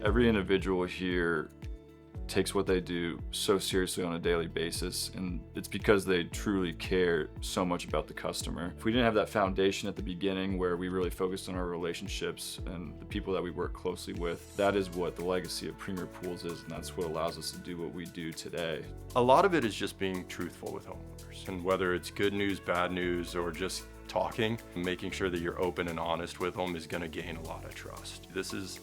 Every individual here takes what they do so seriously on a daily basis, and it's because they truly care so much about the customer. If we didn't have that foundation at the beginning where we really focused on our relationships and the people that we work closely with, that is what the legacy of Premier Pools is, and that's what allows us to do what we do today. A lot of it is just being truthful with homeowners, and whether it's good news, bad news, or just talking, making sure that you're open and honest with them is going to gain a lot of trust. This is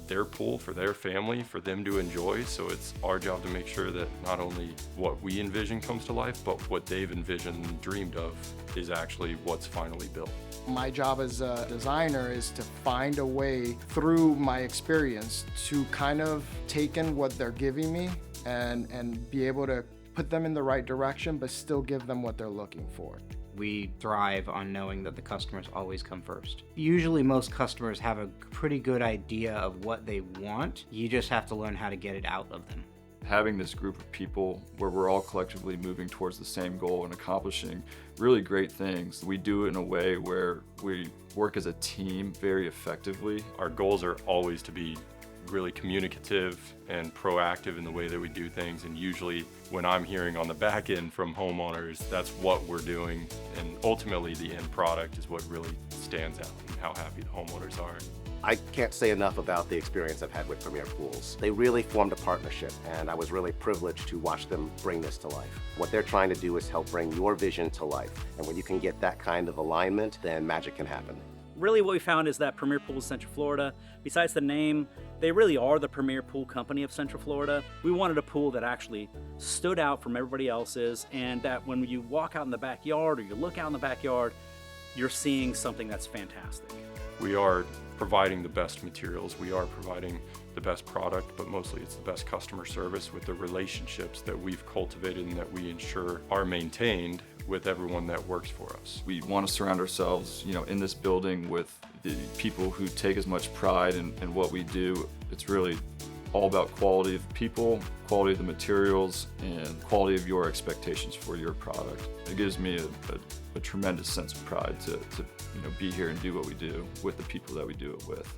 their pool for their family, for them to enjoy, so it's our job to make sure that not only what we envision comes to life, but what they've envisioned and dreamed of is actually what's finally built. My job as a designer is to find a way through my experience to kind of take in what they're giving me and be able to put them in the right direction, but still give them what they're looking for. We thrive on knowing that the customers always come first. Usually most customers have a pretty good idea of what they want. You just have to learn how to get it out of them. Having this group of people where we're all collectively moving towards the same goal and accomplishing really great things, we do it in a way where we work as a team very effectively. Our goals are always to be really communicative and proactive in the way that we do things, and usually when I'm hearing on the back end from homeowners, that's what we're doing, and ultimately the end product is what really stands out and how happy the homeowners are. I can't say enough about the experience I've had with Premier Pools. They really formed a partnership, and I was really privileged to watch them bring this to life. What they're trying to do is help bring your vision to life, and when you can get that kind of alignment, then magic can happen. Really what we found is that Premier Pools Central Florida, besides the name, they really are the premier pool company of Central Florida. We wanted a pool that actually stood out from everybody else's, and that when you walk out in the backyard or you look out in the backyard, you're seeing something that's fantastic. We are providing the best materials, we are providing the best product, but mostly it's the best customer service with the relationships that we've cultivated and that we ensure are maintained with everyone that works for us. We want to surround ourselves, in this building with the people who take as much pride in what we do. It's really all about quality of people, quality of the materials, and quality of your expectations for your product. It gives me a tremendous sense of pride to be here and do what we do with the people that we do it with.